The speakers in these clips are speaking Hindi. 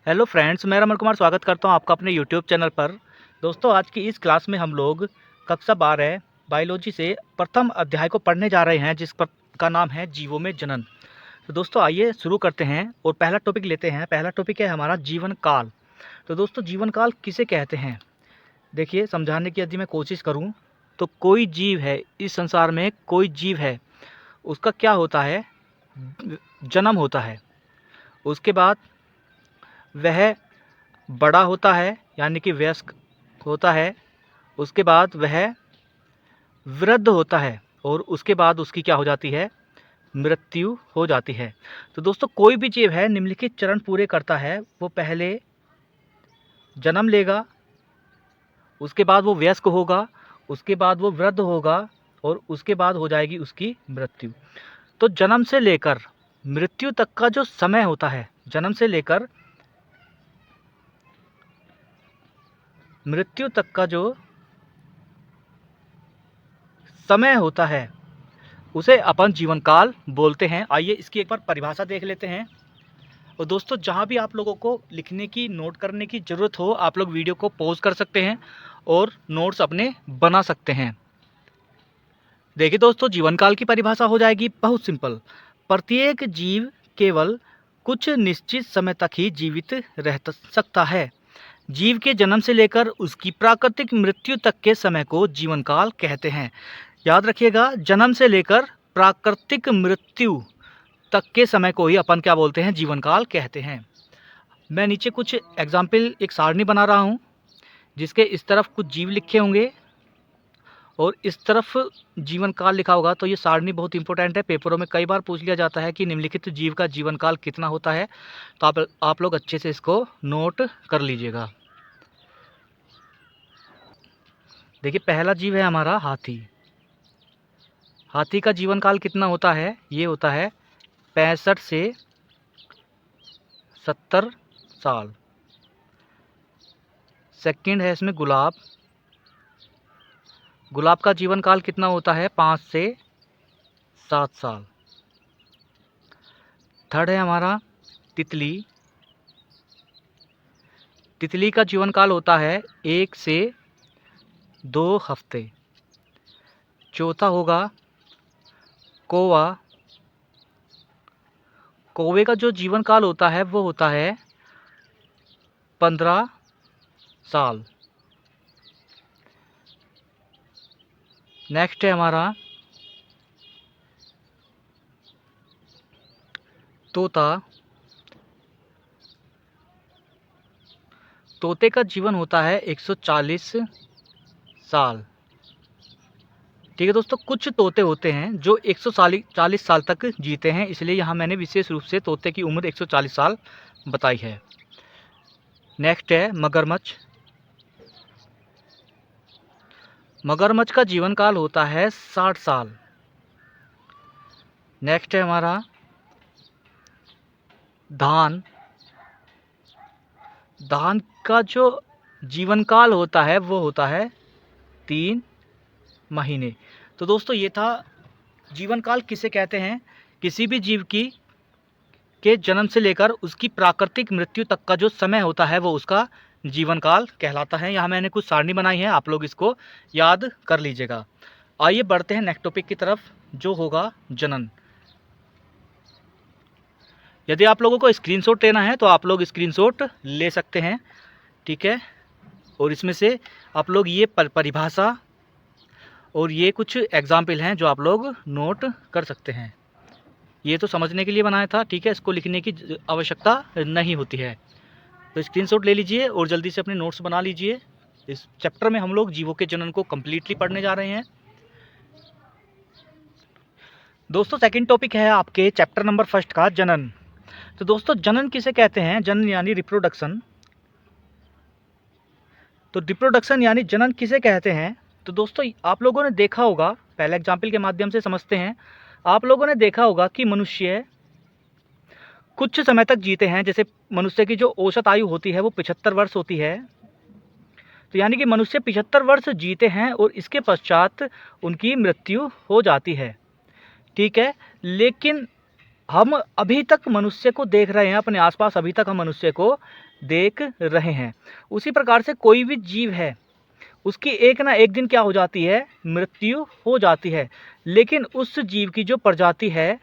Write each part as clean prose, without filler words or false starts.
हेलो फ्रेंड्स, मैं रमन कुमार स्वागत करता हूं आपका अपने यूट्यूब चैनल पर। दोस्तों, आज की इस क्लास में हम लोग कक्षा 12 बायोलॉजी से प्रथम अध्याय को पढ़ने जा रहे हैं, जिस पर का नाम है जीवों में जनन। तो दोस्तों, आइए शुरू करते हैं और पहला टॉपिक लेते हैं। पहला टॉपिक है हमारा जीवन काल। तो दोस्तों, जीवन काल किसे कहते हैं? देखिए, समझाने की यदि मैं कोशिश करूँ तो कोई जीव है इस संसार में, कोई जीव है, उसका क्या होता है, जन्म होता है। उसके बाद वह बड़ा होता है यानी कि वयस्क होता है। उसके बाद वह वृद्ध होता है और उसके बाद उसकी क्या हो जाती है, मृत्यु हो जाती है। तो दोस्तों, कोई भी जीव है निम्नलिखित चरण पूरे करता है। वो पहले जन्म लेगा, उसके बाद वो वयस्क होगा, उसके बाद वो वृद्ध होगा और उसके बाद हो जाएगी उसकी मृत्यु। तो जन्म से लेकर मृत्यु तक का जो समय होता है, जन्म से लेकर मृत्यु तक का जो समय होता है, उसे अपन जीवन काल बोलते हैं। आइए इसकी एक बार परिभाषा देख लेते हैं। और दोस्तों, जहाँ भी आप लोगों को लिखने की, नोट करने की ज़रूरत हो, आप लोग वीडियो को पॉज कर सकते हैं और नोट्स अपने बना सकते हैं। देखिए दोस्तों, जीवन काल की परिभाषा हो जाएगी बहुत सिंपल। प्रत्येक जीव केवल कुछ निश्चित समय तक ही जीवित रह सकता है। जीव के जन्म से लेकर उसकी प्राकृतिक मृत्यु तक के समय को जीवन काल कहते हैं। याद रखिएगा, जन्म से लेकर प्राकृतिक मृत्यु तक के समय को ही अपन क्या बोलते हैं, जीवन काल कहते हैं। मैं नीचे कुछ एग्जाम्पल, एक सारणी बना रहा हूँ, जिसके इस तरफ कुछ जीव लिखे होंगे और इस तरफ जीवन काल लिखा होगा। तो ये सारणी बहुत इंपॉर्टेंट है, पेपरों में कई बार पूछ लिया जाता है कि निम्नलिखित जीव का जीवन काल कितना होता है। तो आप लोग अच्छे से इसको नोट कर लीजिएगा। देखिए, पहला जीव है हमारा हाथी। हाथी का जीवन काल कितना होता है? ये होता है 65 से 70 साल। सेकंड है इसमें गुलाब। गुलाब का जीवन काल कितना होता है? 5 से 7 साल। थर्ड है हमारा तितली। तितली का जीवन काल होता है 1 से 2 हफ्ते। चौथा होगा कौवा। कौवे का जो जीवन काल होता है वो होता है 15 साल। नेक्स्ट है हमारा तोता। तोते का जीवन होता है 140 साल। ठीक है दोस्तों, कुछ तोते होते हैं जो 140 साल तक जीते हैं, इसलिए यहाँ मैंने विशेष रूप से तोते की उम्र 140 साल बताई है। नेक्स्ट है मगरमच्छ। मगरमच्छ का जीवन काल होता है 60 साल। नेक्स्ट है हमारा धान। धान का जो जीवन काल होता है वो होता है 3 महीने। तो दोस्तों, ये था जीवन काल किसे कहते हैं। किसी भी जीव की के जन्म से लेकर उसकी प्राकृतिक मृत्यु तक का जो समय होता है वो उसका जीवन काल कहलाता है। यहाँ मैंने कुछ सारणी बनाई है, आप लोग इसको याद कर लीजिएगा। आइए बढ़ते हैं नेक्स्ट टॉपिक की तरफ, जो होगा जनन। यदि आप लोगों को स्क्रीनशॉट लेना है तो आप लोग स्क्रीनशॉट ले सकते हैं, ठीक है। और इसमें से आप लोग ये परिभाषा और ये कुछ एग्जाम्पल हैं जो आप लोग नोट कर सकते हैं। ये तो समझने के लिए बनाया था, ठीक है, इसको लिखने की आवश्यकता नहीं होती है। तो स्क्रीनशॉट ले लीजिए और जल्दी से अपने नोट्स बना लीजिए। इस चैप्टर में हम लोग जीवों के जनन को कम्प्लीटली पढ़ने जा रहे हैं। दोस्तों, सेकंड टॉपिक है आपके चैप्टर नंबर 1 का जनन। तो दोस्तों, जनन किसे कहते हैं? जनन यानी रिप्रोडक्शन। तो रिप्रोडक्शन यानी जनन किसे कहते हैं? तो दोस्तों, आप लोगों ने देखा होगा, पहले एग्जाम्पल के माध्यम से समझते हैं। आप लोगों ने देखा होगा कि मनुष्य कुछ समय तक जीते हैं। जैसे मनुष्य की जो औसत आयु होती है वो 75 वर्ष होती है। तो यानी कि मनुष्य 75 वर्ष जीते हैं और इसके पश्चात उनकी मृत्यु हो जाती है, ठीक है। लेकिन हम अभी तक मनुष्य को देख रहे हैं, अपने आसपास अभी तक हम मनुष्य को देख रहे हैं। उसी प्रकार से कोई भी जीव है, उसकी एक ना एक दिन क्या हो जाती है, मृत्यु हो जाती है। लेकिन उस जीव की जो प्रजाति है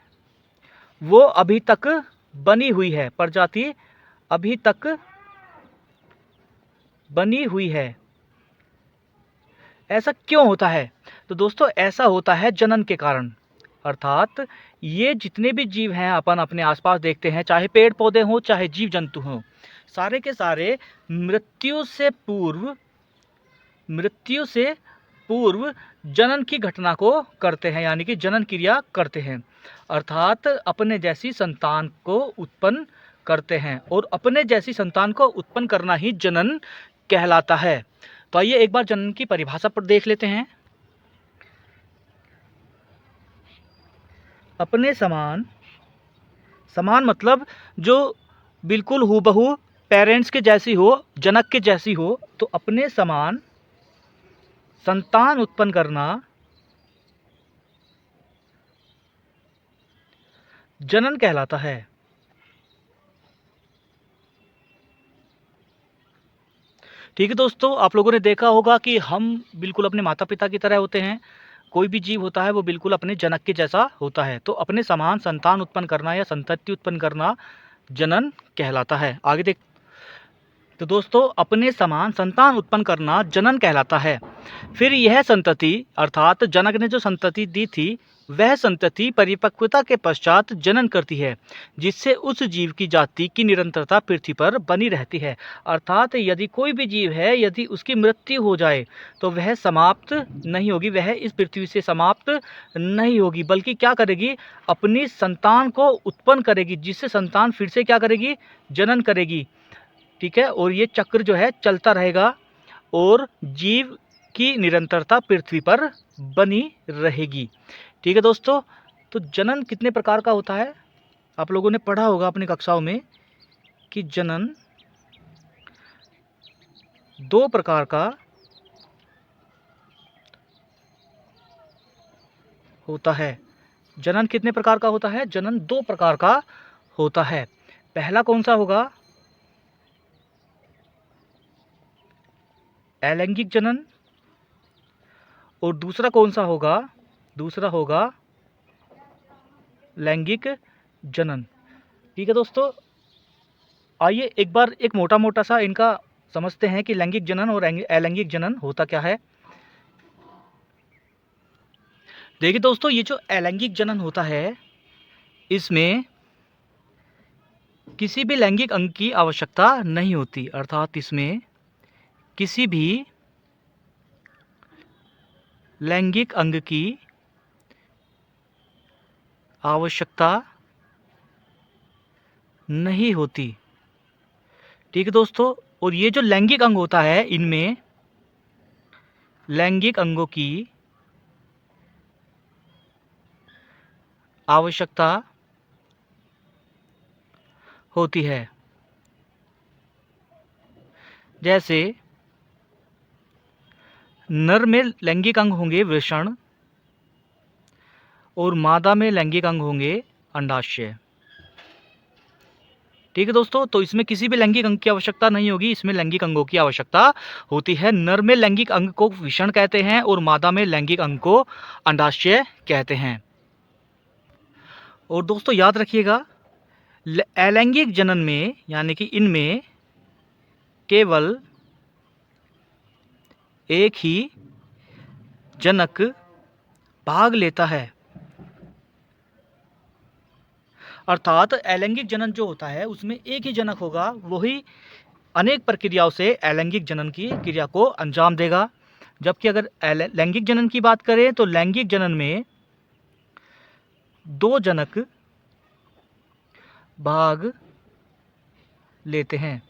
वो अभी तक बनी हुई है, प्रजाति अभी तक बनी हुई है। ऐसा क्यों होता है? तो दोस्तों ऐसा होता है जनन के कारण। अर्थात ये जितने भी जीव हैं अपन अपने आसपास देखते हैं, चाहे पेड़ पौधे हों चाहे जीव जंतु हों, सारे के सारे मृत्यु से पूर्व जनन की घटना को करते हैं, यानी कि जनन क्रिया करते हैं। अर्थात अपने जैसी संतान को उत्पन्न करते हैं, और अपने जैसी संतान को उत्पन्न करना ही जनन कहलाता है। तो आइए एक बार जनन की परिभाषा पर देख लेते हैं। अपने समान, समान मतलब जो बिल्कुल हूबहू पेरेंट्स के जैसी हो, जनक के जैसी हो, तो अपने समान संतान उत्पन्न करना जनन कहलाता है। ठीक है दोस्तों, आप लोगों ने देखा होगा कि हम बिल्कुल अपने माता पिता की तरह होते हैं। कोई भी जीव होता है वो बिल्कुल अपने जनक के जैसा होता है। तो अपने समान संतान उत्पन्न करना या संतति उत्पन्न करना जनन कहलाता है। आगे देख, तो दोस्तों अपने समान संतान उत्पन्न करना जनन कहलाता है। फिर यह संतति, अर्थात जनक ने जो संतति दी थी, वह संतति परिपक्वता के पश्चात जनन करती है, जिससे उस जीव की जाति की निरंतरता पृथ्वी पर बनी रहती है। अर्थात यदि कोई भी जीव है, यदि उसकी मृत्यु हो जाए तो वह समाप्त नहीं होगी, वह इस पृथ्वी से समाप्त नहीं होगी, बल्कि क्या करेगी, अपनी संतान को उत्पन्न करेगी, जिससे संतान फिर से क्या करेगी, जनन करेगी। ठीक है, और ये चक्र जो है चलता रहेगा और जीव की निरंतरता पृथ्वी पर बनी रहेगी। ठीक है दोस्तों, तो जनन कितने प्रकार का होता है? आप लोगों ने पढ़ा होगा अपनी कक्षाओं में कि जनन 2 प्रकार का होता है। जनन कितने प्रकार का होता है? जनन 2 प्रकार का होता है। पहला कौन सा होगा? अलैंगिक जनन। और दूसरा कौन सा होगा? दूसरा होगा लैंगिक जनन। ठीक है दोस्तों, आइए एक बार एक मोटा मोटा सा इनका समझते हैं कि लैंगिक जनन और अलैंगिक जनन होता क्या है। देखिए दोस्तों, ये जो अलैंगिक जनन होता है, इसमें किसी भी लैंगिक अंग की आवश्यकता नहीं होती। अर्थात इसमें किसी भी लैंगिक अंग की आवश्यकता नहीं होती। ठीक है दोस्तों, और ये जो लैंगिक अंग होता है, इनमें लैंगिक अंगों की आवश्यकता होती है। जैसे नर में लैंगिक अंग होंगे वृषण, और मादा में लैंगिक अंग होंगे अंडाशय। ठीक है दोस्तों, तो इसमें किसी भी लैंगिक अंग की आवश्यकता नहीं होगी, इसमें लैंगिक अंगों की आवश्यकता होती है। नर में लैंगिक अंग को वृषण कहते हैं और मादा में लैंगिक अंग को अंडाशय कहते हैं। और दोस्तों याद रखिएगा, अलैंगिक जनन में, यानी कि इनमें केवल एक ही जनक भाग लेता है। अर्थात अलैंगिक जनन जो होता है उसमें एक ही जनक होगा, वही अनेक प्रक्रियाओं से अलैंगिक जनन की क्रिया को अंजाम देगा। जबकि अगर लैंगिक जनन की बात करें तो लैंगिक जनन में 2 जनक भाग लेते हैं।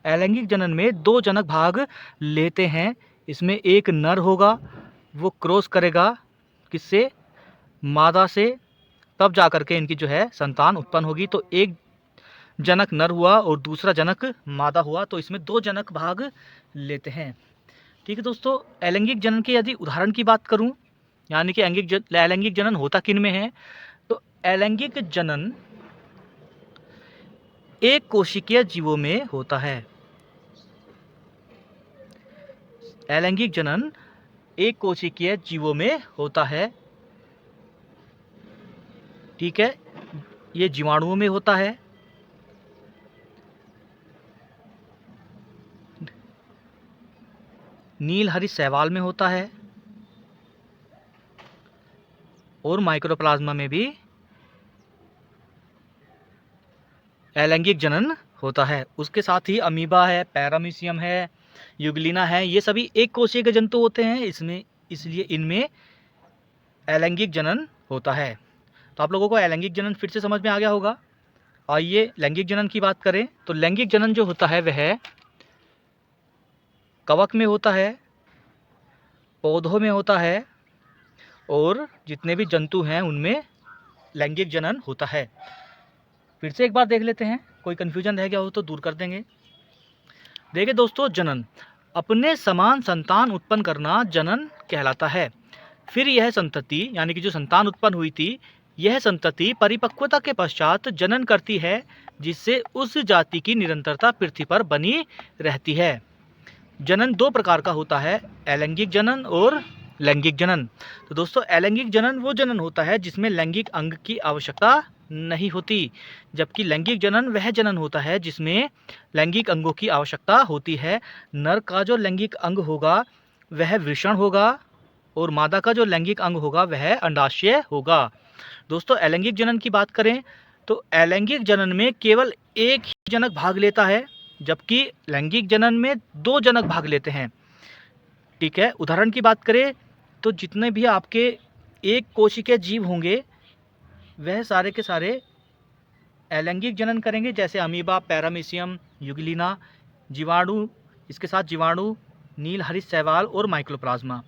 अलैंगिक जनन में 2 जनक भाग लेते हैं। इसमें एक नर होगा, वो क्रॉस करेगा किससे, मादा से, तब जा करके इनकी जो है संतान उत्पन्न होगी। तो एक जनक नर हुआ और दूसरा जनक मादा हुआ, तो इसमें 2 जनक भाग लेते हैं। ठीक है दोस्तों, अलैंगिक जनन के यदि उदाहरण की बात करूं, यानी कि अलैंगिक जनन होता किन में है, तो अलैंगिक जनन एक कोशिकीय जीवों में होता है। अलैंगिक जनन एक कोशिकीय जीवों में होता है। ठीक है, ये जीवाणुओं में होता है, नील हरी शैवाल में होता है और माइक्रोप्लाज्मा में भी अलैंगिक जनन होता है। उसके साथ ही अमीबा है, पैरामीशियम है, यूग्लिना है, ये सभी एक कोशिकीय के जंतु होते हैं, इसमें इसलिए इनमें अलैंगिक जनन होता है। तो आप लोगों को अलैंगिक जनन फिर से समझ में आ गया होगा। आइए लैंगिक जनन की बात करें तो लैंगिक जनन जो होता है वह कवक में होता है, पौधों में होता है और जितने भी जंतु हैं उनमें लैंगिक जनन होता है। फिर से एक बार देख लेते हैं, कोई कन्फ्यूजन रह गया हो तो दूर कर देंगे। देखिए दोस्तों, जनन अपने समान संतान उत्पन्न करना जनन कहलाता है। फिर यह संतति यानी कि जो संतान उत्पन्न हुई थी, यह संतति परिपक्वता के पश्चात जनन करती है, जिससे उस जाति की निरंतरता पृथ्वी पर बनी रहती है। जनन दो प्रकार का होता है, अलैंगिक जनन और लैंगिक जनन। तो दोस्तों, अलैंगिक जनन वो जनन होता है जिसमें लैंगिक अंग की आवश्यकता नहीं होती, जबकि लैंगिक जनन वह जनन होता है जिसमें लैंगिक अंगों की आवश्यकता होती है। नर का जो लैंगिक अंग होगा वह वृषण होगा और मादा का जो लैंगिक अंग होगा वह अंडाशय होगा। दोस्तों, अलैंगिक जनन की बात करें तो अलैंगिक जनन में केवल एक ही जनक भाग लेता है, जबकि लैंगिक जनन में दो जनक भाग लेते हैं। ठीक है, उदाहरण की बात करें तो जितने भी आपके एक कोशिकीय जीव होंगे वह सारे के सारे अलैंगिक जनन करेंगे, जैसे अमीबा, पैरामीशियम, यूग्लिना, जीवाणु, इसके साथ जीवाणु, नील हरित शैवाल और माइक्रोप्लाज्मा।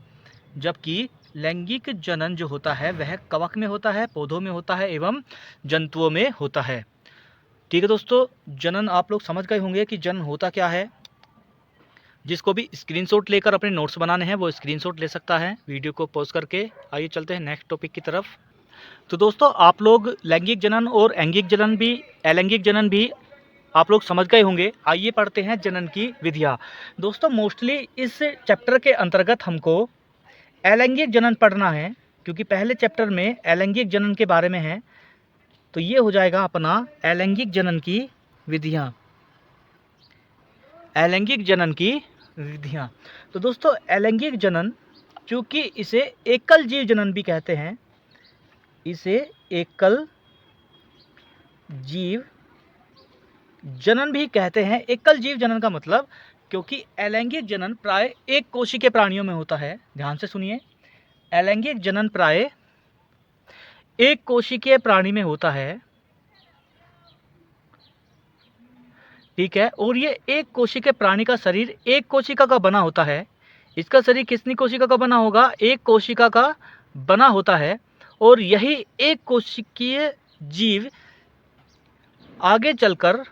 जबकि लैंगिक जनन जो होता है वह कवक में होता है, पौधों में होता है एवं जंतुओं में होता है। ठीक है दोस्तों, जनन आप लोग समझ गए होंगे कि जनन होता क्या है। जिसको भी स्क्रीनशॉट लेकर अपने नोट्स बनाने हैं वो स्क्रीनशॉट ले सकता है वीडियो को पॉज करके। आइए चलते हैं नेक्स्ट टॉपिक की तरफ। तो दोस्तों, आप लोग लैंगिक जनन और अलैंगिक जनन भी आप लोग समझ गए होंगे। आइए पढ़ते हैं जनन की विधियाँ। दोस्तों, मोस्टली इस चैप्टर के अंतर्गत हमको अलैंगिक जनन पढ़ना है, क्योंकि पहले चैप्टर में अलैंगिक जनन के बारे में है। तो ये हो जाएगा अपना अलैंगिक जनन की विधियाँ। अलैंगिक जनन की विधियाँ। तो दोस्तों, अलैंगिक जनन, चूँकि इसे एकल जीव जनन भी कहते हैं, इसे एकल जीव जनन भी कहते हैं। एकल जीव जनन का मतलब, क्योंकि अलैंगिक जनन प्राय एक कोशिकीय प्राणियों में होता है। ध्यान से सुनिए, अलैंगिक जनन प्राय एक कोशिकीय प्राणी में होता है। ठीक है, और ये एक कोशिकीय प्राणी का शरीर एक कोशिका का बना होता है। इसका शरीर कितनी कोशिका का बना होगा? एक कोशिका का बना होता है। और यही एक कोशिकीय जीव आगे चलकर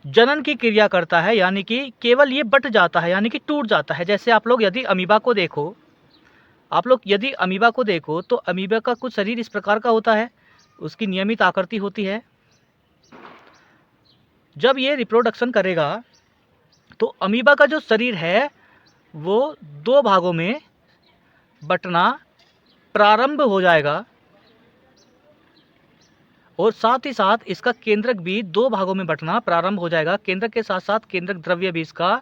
जनन की क्रिया करता है, यानी कि केवल ये बट जाता है, यानी कि टूट जाता है। जैसे आप लोग यदि अमीबा को देखो तो अमीबा का कुछ शरीर इस प्रकार का होता है, उसकी नियमित आकृति होती है। जब ये रिप्रोडक्शन करेगा तो अमीबा का जो शरीर है वो दो भागों में बंटना प्रारंभ हो जाएगा, और साथ ही साथ इसका केंद्रक भी दो भागों में बंटना प्रारंभ हो जाएगा। केंद्रक के साथ साथ केंद्रक द्रव्य भी इसका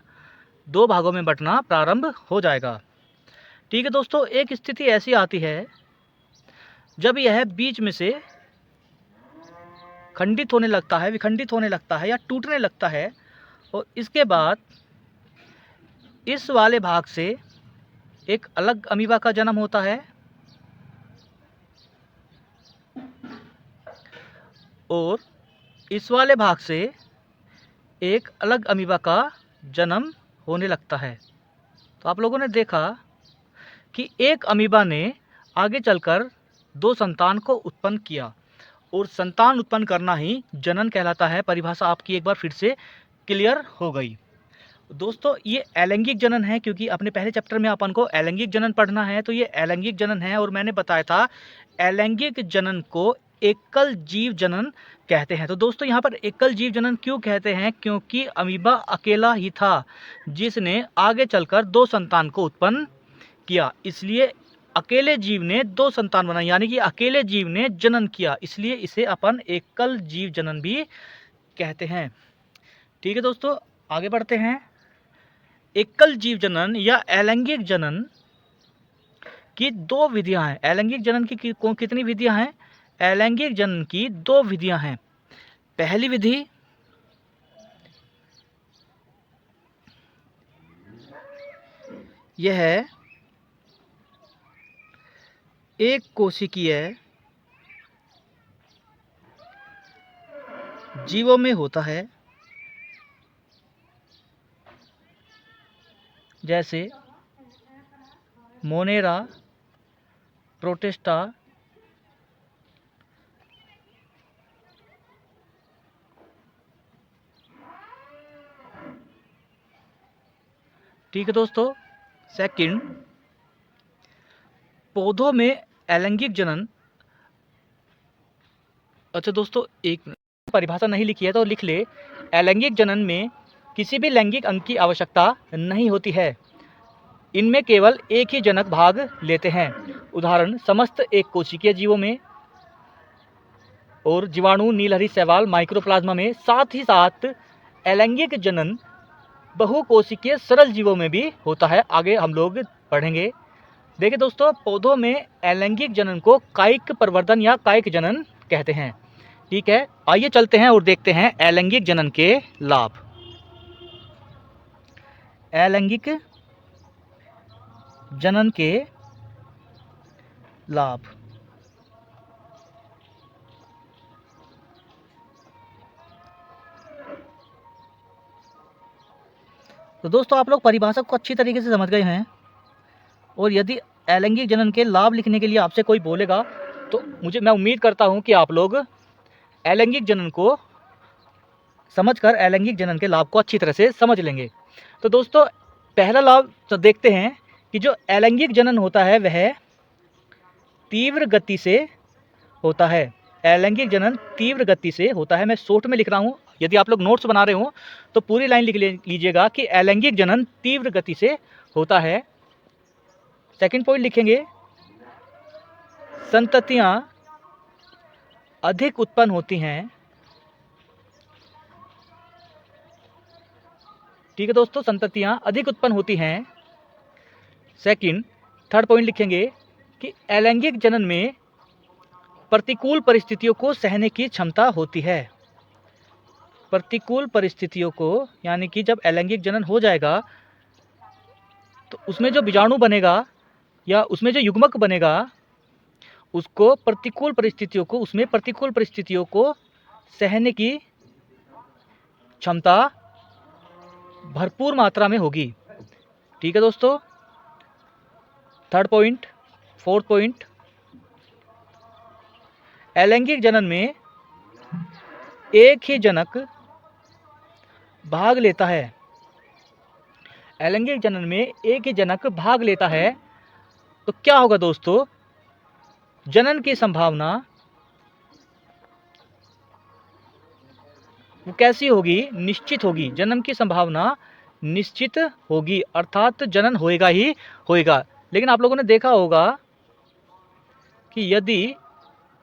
दो भागों में बंटना प्रारंभ हो जाएगा। ठीक है दोस्तों, एक स्थिति ऐसी आती है जब यह बीच में से खंडित होने लगता है, विखंडित होने लगता है या टूटने लगता है, और इसके बाद इस वाले भाग से एक अलग अमीबा का जन्म होता है और इस वाले भाग से एक अलग अमीबा का जन्म होने लगता है। तो आप लोगों ने देखा कि एक अमीबा ने आगे चलकर दो संतान को उत्पन्न किया, और संतान उत्पन्न करना ही जनन कहलाता है। परिभाषा आपकी एक बार फिर से क्लियर हो गई। दोस्तों, ये अलैंगिक जनन है, क्योंकि अपने पहले चैप्टर में अपन को अलैंगिक जनन पढ़ना है, तो ये अलैंगिक जनन है। और मैंने बताया था अलैंगिक जनन को एकल जीव जनन कहते हैं। तो दोस्तों यहाँ पर एकल जीव जनन क्यों कहते हैं? क्योंकि अमीबा अकेला ही था जिसने आगे चलकर 2 संतान को उत्पन्न किया, इसलिए अकेले जीव ने 2 संतान बनाए, यानी कि अकेले जीव ने जनन किया, इसलिए इसे अपन एकल जीव जनन भी कहते हैं। ठीक है दोस्तों, आगे बढ़ते हैं। एकल जीव जनन या अलैंगिक जनन की 2 विधियां हैं। अलैंगिक जनन की कितनी विधियां हैं? अलैंगिक जनन की 2 विधियां हैं। पहली विधि यह है एक कोशिकीय जीवों में होता है, जैसे मोनेरा, प्रोटिस्टा, ठीक है दोस्तों। सेकंड, पौधों में अलैंगिक जनन। अच्छा दोस्तों, एक परिभाषा नहीं लिखी है तो लिख ले। अलैंगिक जनन में किसी भी लैंगिक अंग की आवश्यकता नहीं होती है, इनमें केवल एक ही जनक भाग लेते हैं। उदाहरण समस्त एक कोशिकीय जीवों में और जीवाणु, नीलहरी शैवाल, माइक्रोप्लाज्मा में। साथ ही साथ अलैंगिक जनन बहुकोशिकीय सरल जीवों में भी होता है, आगे हम लोग पढ़ेंगे। देखिए दोस्तों, पौधों में अलैंगिक जनन को कायिक प्रवर्धन या कायिक जनन कहते हैं। ठीक है, आइए चलते हैं और देखते हैं अलैंगिक जनन के लाभ। अलैंगिक जनन के लाभ। तो दोस्तों, आप लोग परिभाषा को अच्छी तरीके से समझ गए हैं, और यदि अलैंगिक जनन के लाभ लिखने के लिए आपसे कोई बोलेगा तो मैं उम्मीद करता हूं कि आप लोग अलैंगिक जनन को समझकर अलैंगिक जनन के लाभ को अच्छी तरह से समझ लेंगे। तो दोस्तों, पहला लाभ तो देखते हैं कि जो अलैंगिक जनन होता है वह तीव्र गति से होता है। अलैंगिक जनन तीव्र गति से होता है। मैं शॉर्ट में लिख रहा हूँ, यदि आप लोग नोट्स बना रहे हो तो पूरी लाइन लिख लीजिएगा कि अलैंगिक जनन तीव्र गति से होता है। सेकंड पॉइंट लिखेंगे, संततियां अधिक उत्पन्न होती हैं। ठीक है दोस्तों, संततियां अधिक उत्पन्न होती हैं। थर्ड पॉइंट लिखेंगे कि अलैंगिक जनन में प्रतिकूल परिस्थितियों को सहने की क्षमता होती है। प्रतिकूल परिस्थितियों को, यानी कि जब अलैंगिक जनन हो जाएगा तो उसमें जो बीजाणु बनेगा या उसमें जो युग्मक बनेगा उसको प्रतिकूल परिस्थितियों को सहने की क्षमता भरपूर मात्रा में होगी। ठीक है दोस्तों, फोर्थ पॉइंट, अलैंगिक जनन में एक ही जनक भाग लेता है। अलैंगिक जनन में एक ही जनक भाग लेता है तो क्या होगा दोस्तों? जनन की संभावना वो कैसी होगी? निश्चित होगी। जन्म की संभावना निश्चित होगी, अर्थात जनन होएगा ही होएगा। लेकिन आप लोगों ने देखा होगा कि यदि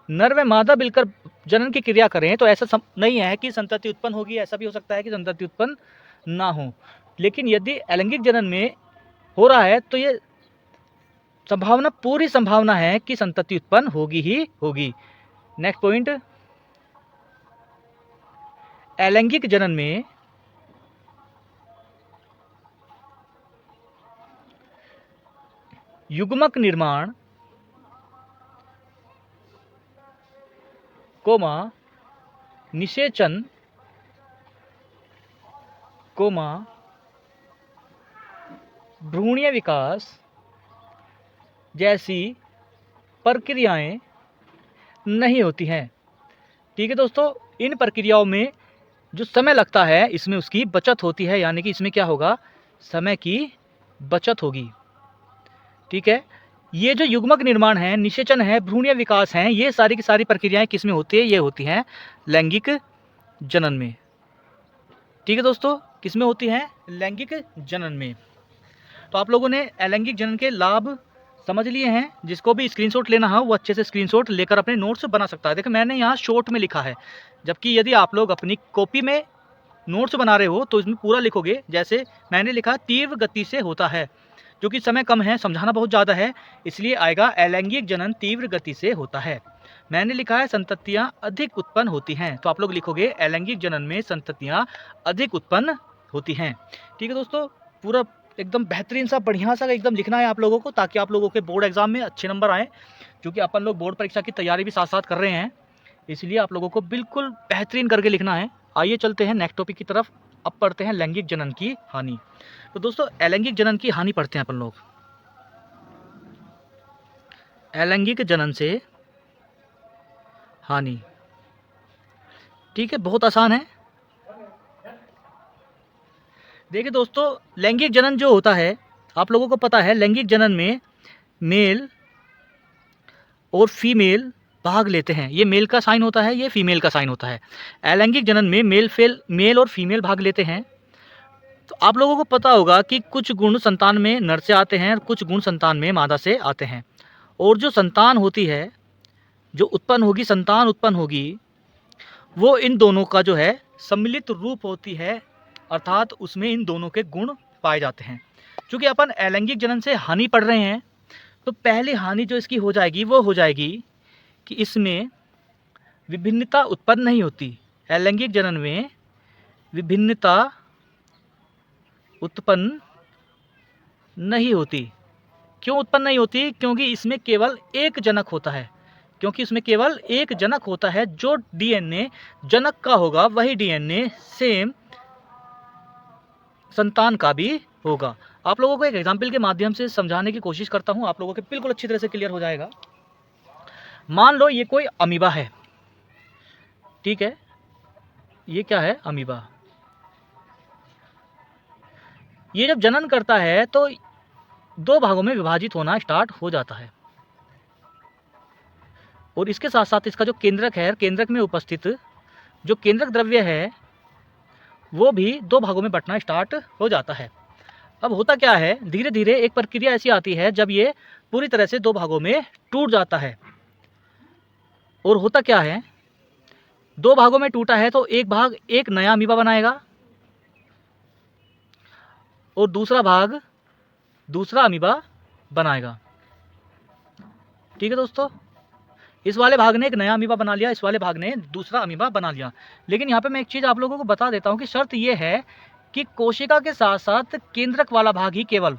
नर व मादा मिलकर जनन की क्रिया करें तो ऐसा नहीं है कि संतति उत्पन्न होगी, ऐसा भी हो सकता है कि संतति उत्पन्न ना हो। लेकिन यदि अलैंगिक जनन में हो रहा है तो ये संभावना, पूरी संभावना है कि संतति उत्पन्न होगी ही होगी। नेक्स्ट पॉइंट, अलैंगिक जनन में युग्मक निर्माण, निषेचन, भ्रूणीय विकास जैसी प्रक्रियाएं नहीं होती हैं। ठीक है दोस्तों, इन प्रक्रियाओं में जो समय लगता है इसमें उसकी बचत होती है, यानी कि इसमें क्या होगा? समय की बचत होगी। ठीक है, ये जो युग्मक निर्माण है, निषेचन है, भ्रूणीय विकास है, ये सारी की सारी प्रक्रियाएं किस में होती है? ये होती हैं लैंगिक जनन में। ठीक है दोस्तों, किस में होती हैं? लैंगिक जनन में। तो आप लोगों ने अलैंगिक जनन के लाभ समझ लिए हैं। जिसको भी स्क्रीनशॉट लेना है वो अच्छे से स्क्रीनशॉट लेकर अपने नोट्स बना सकता है। देखिए मैंने यहाँ शॉर्ट में लिखा है, जबकि यदि आप लोग अपनी कॉपी में नोट्स बना रहे हो तो इसमें पूरा लिखोगे। जैसे मैंने लिखा तीव्र गति से होता है, जो कि समय कम है, समझाना बहुत ज़्यादा है, इसलिए आएगा अलैंगिक जनन तीव्र गति से होता है। मैंने लिखा है संततियाँ अधिक उत्पन्न होती हैं, तो आप लोग लिखोगे अलैंगिक जनन में संततियाँ अधिक उत्पन्न होती हैं। ठीक है दोस्तों, पूरा एकदम बेहतरीन सा बढ़िया सा एकदम लिखना है आप लोगों को, ताकि आप लोगों के बोर्ड एग्जाम में अच्छे नंबर आए। क्योंकि अपन लोग बोर्ड परीक्षा की तैयारी भी साथ साथ कर रहे हैं, इसलिए आप लोगों को बिल्कुल बेहतरीन करके लिखना है। आइए चलते हैं नेक्स्ट टॉपिक की तरफ। अब पढ़ते हैं लैंगिक जनन की हानि। तो दोस्तों अलैंगिक जनन की हानि पढ़ते हैं अपन लोग। अलैंगिक जनन से हानि, ठीक है, बहुत आसान है। देखिए दोस्तों, लैंगिक जनन जो होता है, आप लोगों को पता है लैंगिक जनन में मेल और फीमेल भाग लेते हैं। ये मेल का साइन होता है, ये फीमेल का साइन होता है। अलैंगिक जनन में मेल और फीमेल भाग लेते हैं। तो आप लोगों को पता होगा कि कुछ गुण संतान में नर से आते हैं और कुछ गुण संतान में मादा से आते हैं। और जो संतान होती है, जो उत्पन्न होगी, संतान उत्पन्न होगी, वो इन दोनों का जो है सम्मिलित रूप होती है, अर्थात उसमें इन दोनों के गुण पाए जाते हैं। क्योंकि अपन अलैंगिक जनन से हानि पढ़ रहे हैं, तो पहली हानि जो इसकी हो जाएगी वो हो जाएगी कि इसमें विभिन्नता उत्पन्न नहीं होती। अलैंगिक जनन में विभिन्नता उत्पन्न नहीं होती। क्यों उत्पन्न नहीं होती? क्योंकि इसमें केवल एक जनक होता है। क्योंकि इसमें केवल एक जनक होता है। जो डीएनए जनक का होगा वही डीएनए सेम संतान का भी होगा। आप लोगों को एक एग्जाम्पल के माध्यम से समझाने की कोशिश करता हूं, आप लोगों के बिल्कुल अच्छी तरह से क्लियर हो जाएगा। मान लो ये कोई अमीबा है, ठीक है, ये क्या है? अमीबा। ये जब जनन करता है तो दो भागों में विभाजित होना स्टार्ट हो जाता है, और इसके साथ साथ इसका जो केंद्रक है, केंद्रक में उपस्थित जो केंद्रक द्रव्य है वो भी दो भागों में बंटना स्टार्ट हो जाता है। अब होता क्या है, धीरे धीरे एक प्रक्रिया ऐसी आती है जब ये पूरी तरह से दो भागों में टूट जाता है। और होता क्या है, दो भागों में टूटा है तो एक भाग एक नया अमीबा बनाएगा और दूसरा भाग दूसरा अमीबा बनाएगा। ठीक है दोस्तों, इस वाले भाग ने एक नया अमीबा बना लिया, इस वाले भाग ने दूसरा अमीबा बना लिया। लेकिन यहाँ पे मैं एक चीज़ आप लोगों को बता देता हूँ कि शर्त ये है कि कोशिका के साथ साथ केंद्रक वाला भाग ही केवल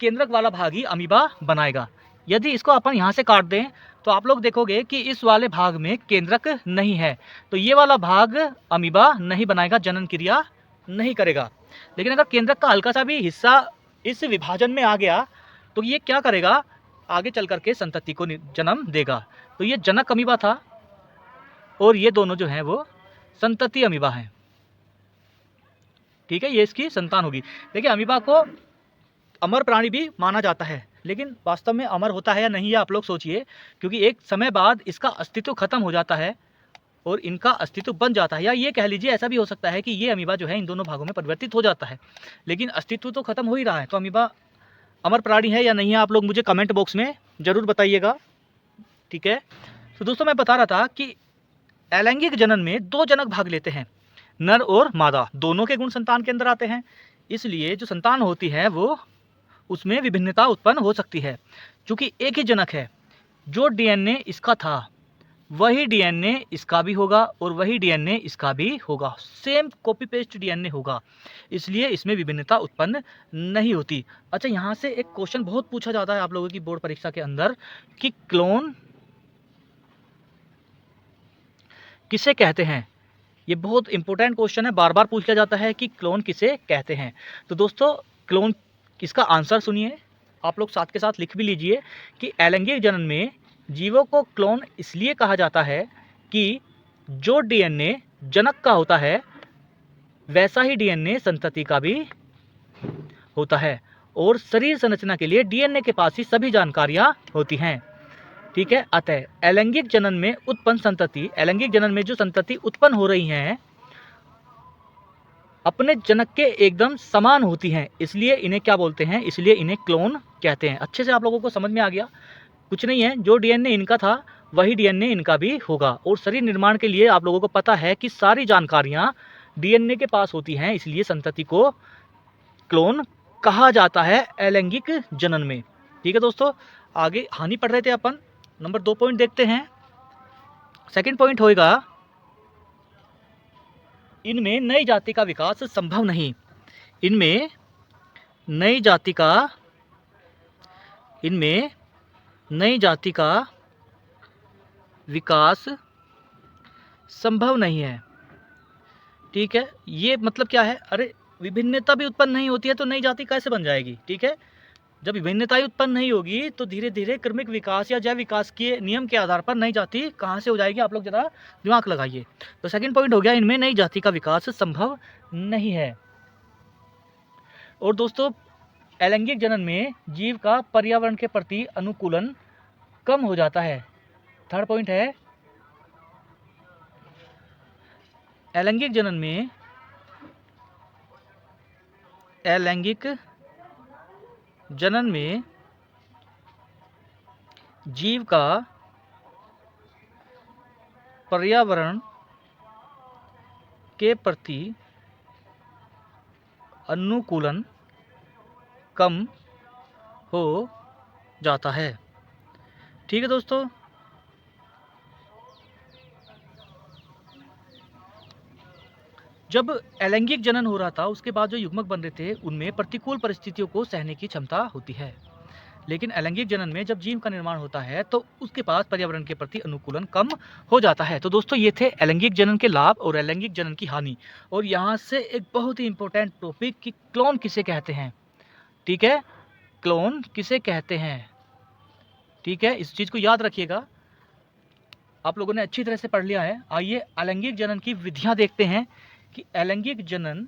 केंद्रक वाला भाग ही अमीबा बनाएगा। यदि इसको अपन यहाँ से काट दें तो आप लोग देखोगे कि इस वाले भाग में केंद्रक नहीं है, तो ये वाला भाग अमीबा नहीं बनाएगा, जनन क्रिया नहीं करेगा। लेकिन अगर केंद्रक का हल्का सा भी हिस्सा इस विभाजन में आ गया तो ये क्या करेगा, आगे चल करके संतति को जन्म देगा। तो ये जनक अमीबा था और ये दोनों जो हैं वो संतति अमीबा हैं। ठीक है, ये इसकी संतान होगी। देखिए अमीबा को अमर प्राणी भी माना जाता है, लेकिन वास्तव में अमर होता है या नहीं ये आप लोग सोचिए, क्योंकि एक समय बाद इसका अस्तित्व खत्म हो जाता है और इनका अस्तित्व बन जाता है। या ये कह लीजिए ऐसा भी हो सकता है कि ये अमीबा जो है इन दोनों भागों में परिवर्तित हो जाता है, लेकिन अस्तित्व तो खत्म हो ही रहा है। तो अमीबा अमर प्राणी है या नहीं है, आप लोग मुझे कमेंट बॉक्स में ज़रूर बताइएगा। ठीक है, तो दोस्तों मैं बता रहा था कि अलैंगिक जनन में दो जनक भाग लेते हैं, नर और मादा, दोनों के गुण संतान के अंदर आते हैं। इसलिए जो संतान होती है वो उसमें विभिन्नता उत्पन्न हो सकती है। क्योंकि एक ही जनक है, जो डीएनए इसका था वही डीएनए इसका भी होगा और वही डीएनए इसका भी होगा, सेम कॉपी पेस्ट डीएनए होगा, इसलिए इसमें विभिन्नता उत्पन्न नहीं होती। अच्छा, यहाँ से एक क्वेश्चन बहुत पूछा जाता है आप लोगों की बोर्ड परीक्षा के अंदर कि क्लोन किसे कहते हैं। ये बहुत इंपॉर्टेंट क्वेश्चन है, बार बार पूछा जाता है कि क्लोन किसे कहते हैं। तो दोस्तों क्लोन इसका आंसर सुनिए, आप लोग साथ के साथ लिख भी लीजिए कि अलैंगिक जनन में जीवों को क्लोन इसलिए कहा जाता है कि जो डीएनए जनक का होता है वैसा ही डीएनए संतति का भी होता है, और शरीर संरचना के लिए डीएनए के पास ही सभी जानकारियां होती हैं। ठीक है, अतः अलैंगिक जनन में उत्पन्न संतति, अलैंगिक जनन में जो संतति उत्पन्न हो रही हैं अपने जनक के एकदम समान होती हैं, इसलिए इन्हें क्या बोलते हैं, इसलिए इन्हें क्लोन कहते हैं। अच्छे से आप लोगों को समझ में आ गया? कुछ नहीं है, जो डीएनए इनका था वही डीएनए इनका भी होगा। और शरीर निर्माण के लिए आप लोगों को पता है कि सारी जानकारियां डीएनए के पास होती हैं, इसलिए संतति को क्लोन कहा जाता है अलैंगिक जनन में। ठीक है दोस्तों, आगे हानि पढ़ रहे थे अपन, नंबर 2 पॉइंट देखते हैं। सेकंड पॉइंट होएगा, इनमें नई जाति का विकास संभव नहीं। इनमें नई जाति का विकास संभव नहीं है। ठीक है, ये मतलब क्या है? अरे विभिन्नता भी उत्पन्न नहीं होती है तो नई जाति कैसे बन जाएगी? ठीक है, जब विभिन्नता ही उत्पन्न नहीं होगी तो धीरे धीरे क्रमिक विकास या जैव विकास के नियम के आधार पर नई जाति कहाँ से हो जाएगी? आप लोग जरा दिमाग लगाइए। तो सेकंड पॉइंट हो गया, इनमें नई जाति का विकास संभव नहीं है। और दोस्तों, अलैंगिक जनन में जीव का पर्यावरण के प्रति अनुकूलन कम हो जाता है। थर्ड पॉइंट है, अलैंगिक जनन में जीव का पर्यावरण के प्रति अनुकूलन कम हो जाता है। ठीक है दोस्तों, जब अलैंगिक जनन हो रहा था उसके बाद जो युग्मक बन रहे थे उनमें प्रतिकूल परिस्थितियों को सहने की क्षमता होती है, लेकिन अलैंगिक जनन में जब जीव का निर्माण होता है तो उसके पास पर्यावरण के प्रति अनुकूलन कम हो जाता है। तो दोस्तों, ये थे अलैंगिक जनन के लाभ और अलैंगिक जनन की हानि। और यहाँ से एक बहुत ही इंपॉर्टेंट टॉपिक कि क्लोन किसे कहते हैं। ठीक है, क्लोन किसे कहते हैं। ठीक है, इस चीज़ को याद रखिएगा। आप लोगों ने अच्छी तरह से पढ़ लिया है। आइए अलैंगिक जनन की विधियाँ देखते हैं कि अलैंगिक जनन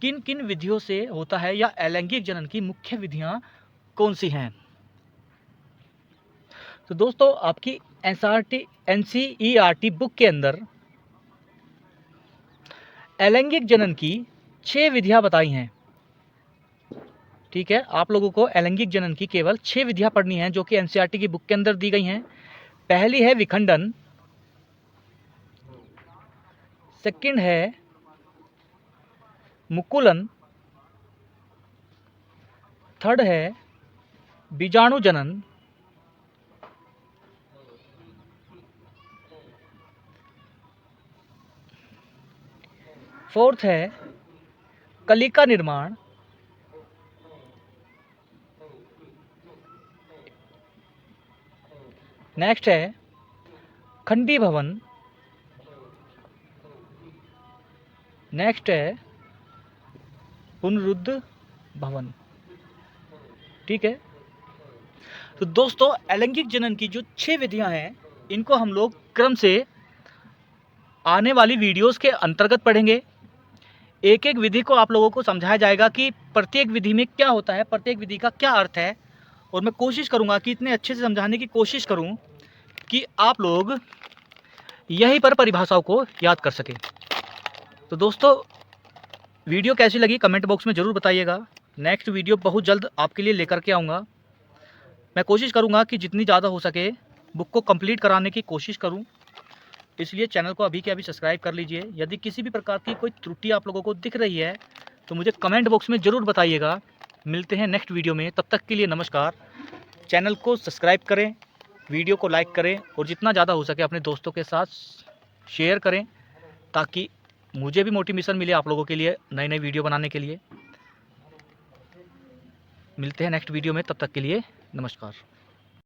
किन किन विधियों से होता है या अलैंगिक जनन की मुख्य विधियां कौन सी हैं। तो दोस्तों, आपकी NCERT बुक के अंदर अलैंगिक जनन की 6 विधियां बताई हैं। ठीक है, आप लोगों को अलैंगिक जनन की केवल 6 विधियां पढ़नी हैं जो कि NCERT की बुक के अंदर दी गई हैं। पहली है विखंडन, सेकंड है मुकुलन, थर्ड है बीजाणु जनन, फोर्थ है कलिका निर्माण, नेक्स्ट है खंडी भवन, नेक्स्ट है पुनरुद्ध भवन। ठीक है, तो दोस्तों अलैंगिक जनन की जो 6 विधियां हैं इनको हम लोग क्रम से आने वाली वीडियोस के अंतर्गत पढ़ेंगे। एक एक विधि को आप लोगों को समझाया जाएगा कि प्रत्येक विधि में क्या होता है, प्रत्येक विधि का क्या अर्थ है। और मैं कोशिश करूंगा कि इतने अच्छे से समझाने की कोशिश करूं कि आप लोग यहीं पर परिभाषाओं को याद कर सकें। तो दोस्तों, वीडियो कैसी लगी कमेंट बॉक्स में ज़रूर बताइएगा। नेक्स्ट वीडियो बहुत जल्द आपके लिए लेकर के आऊँगा। मैं कोशिश करूँगा कि जितनी ज़्यादा हो सके बुक को कंप्लीट कराने की कोशिश करूँ, इसलिए चैनल को अभी के अभी सब्सक्राइब कर लीजिए। यदि किसी भी प्रकार की कोई त्रुटि आप लोगों को दिख रही है तो मुझे कमेंट बॉक्स में ज़रूर बताइएगा। मिलते हैं नेक्स्ट वीडियो में, तब तक के लिए नमस्कार। चैनल को सब्सक्राइब करें, वीडियो को लाइक करें और जितना ज़्यादा हो सके अपने दोस्तों के साथ शेयर करें ताकि मुझे भी मोटिवेशन मिले आप लोगों के लिए नई नई वीडियो बनाने के लिए। मिलते हैं नेक्स्ट वीडियो में, तब तक के लिए नमस्कार।